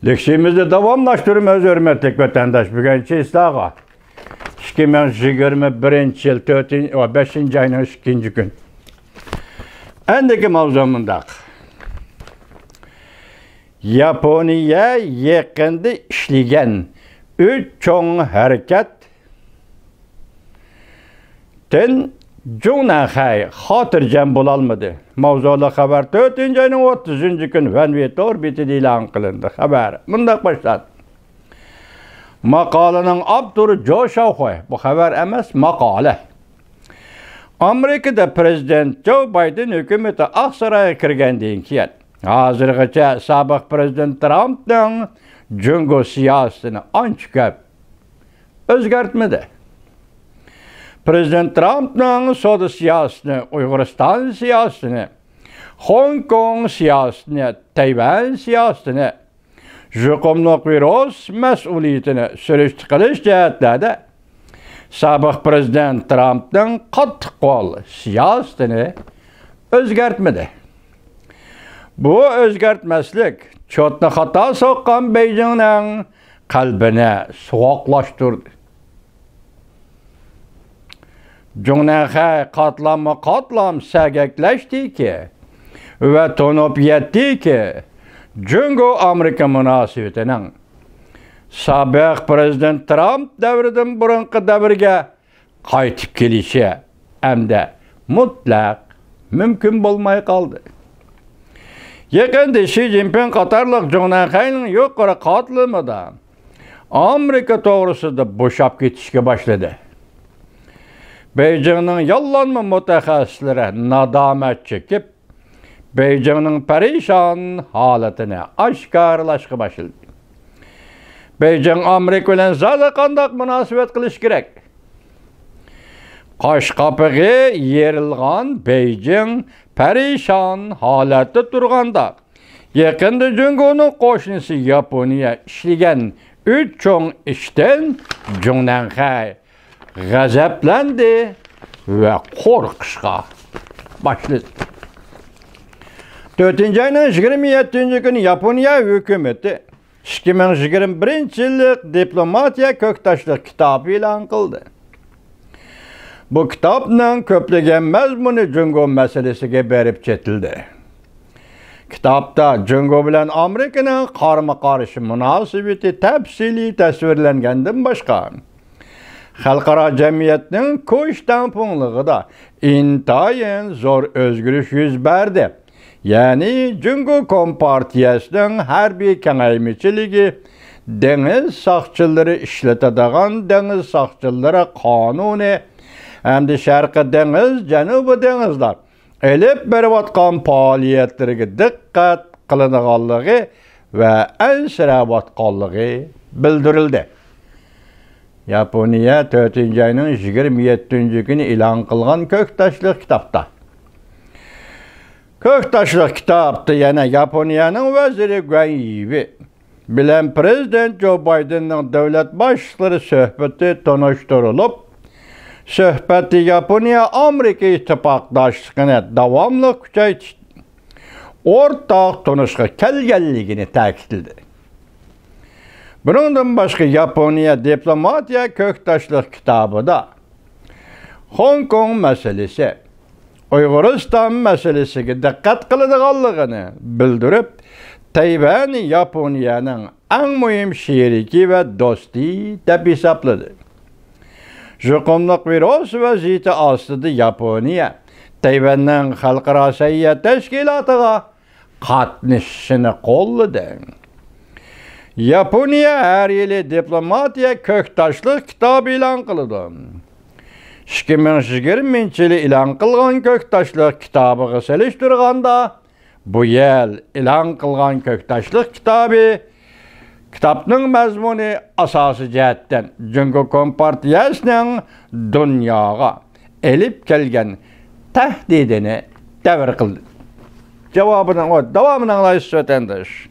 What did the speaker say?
Leksimizni davamlaştırmamız hürmetlik vatandaş. Bugünkü islaha 2021 yıl 5. ayının 2. gün. Endiki mavzumunda Yaponiya yaqında işleyen 3 çoğun hareket ten Cunaha'yı hatırcam bulalmadı. Mavzulu haber 4. ayının 30. gün Venviyet orbiti ilan kılındı. Haber. Bundan başladı. Makalanın abduru coşağı. Bu haber emas makale. Amerika'da Prezident Joe Biden hükümeti Aksaray'a kirgendiğin kiyen. Hazırgıca sabık Prezident Trump'dan Cungo siyasetini ançıkıp özgertmedi. Prezident Trump'dan Soda siyasetini, Uyguristan siyasetini, Hong Kong siyasetini, Tayvan siyasetini, jukumluk virüs mesuliyetini sürüştü kılış cihetlerde sabık Prezident Trump'dan katı kol siyasetini özgertmedi. Bu özgertmeslik çotna hata sokkan Beijing'in kalbine soğuklaştırdı. Cunah'a katlam segekleşti ki ve tonup yetti ki Cungo Amerika münasebetinin sabık Prezident Trump devriden burunki devrige qaytip kelişi emde mutlak mümkün bulmay kaldı. Yakında Xi Jinping Katarlık Cunah'ın yukarı katılmadan Amerika doğrusunda boşap geçişe başladı. Beijing'in yallanma mütehassisleri nadamet çekip Beijing'in perişan halatını aşkarlaşkı başladı. Beijing Amerika ile zaten kandak münasebet kılış gerek. Kaş kapığı yerilgan Beijing perişan halatı durganda yakında Cungo'nun koşnusu Yaponiya işleyen 3 çoğun işten Cunah'a gazaplandı ve korkuşa başladı. 4. ayının 27. günü Yaponiya hükümeti 2021 yıllık diplomatiya köktaşlık kitabı ilan kıldı. Bu kitapla köplegen mezmunu Cungo meselesiga berip çetildi. Kitapta Cungo bilen Amerika'nın karma-karşı münasebeti tepsili tasvirlengendan başka Xalqaro cemiyetinin koş tamponluğu da intayin zor özgürlük yüz berdi. Yani Cungo Kompartiyasının harbiy kengaymichiligi deniz saqchilari ishlatadigan deniz saqchilari qonuni hamda Sharqi dengiz, Janubiy dengizlar elib berayotgan faoliyatlariga diqqat qilinganligi va ansirabayotganligi bildirildi. Yaponiya 4. ayının 27. günü ilan kılgan köktaşlık kitapta. Köktaşlık kitapta yana Yaponiyanın veziri Guan Yi bilen Prezident Joe Biden'ın devlet başları söhbeti tanıştırılıp, söhbeti Yaponiya-Amerika ittifakdaşlığını davamlı küçeytişti. Ortak tanışığa kelgenligini ta'kidledi. Bundan başka Yaponiya diplomatiya köktaşlık kitabı da Hong Kong meselesi, Uyguristan meselesiga dikkat kılınganlığını bildirip, Tayvan Yaponiyanın en mühim şeriki ve dosti deb hesapladı. Jukumluk virüs vaziyeti aslında Yaponiya, Tayvan'ın Xalqaro Sayyiat Teşkilatıga qatnashishini qo'lladı. Yaponiya her yili diplomatiya köktaşlık kitabı ilan kıldı. 2020 yılı ilan kılgan köktaşlık kitabı seliştirganda bu yıl ilan kılgan köktaşlık kitabının mezmunu asası cihetten Cungo Kompartiyasının dünyaya elip kelgen tehdidini devir kıldı. Cevabını o devamını anlayış vatandaş.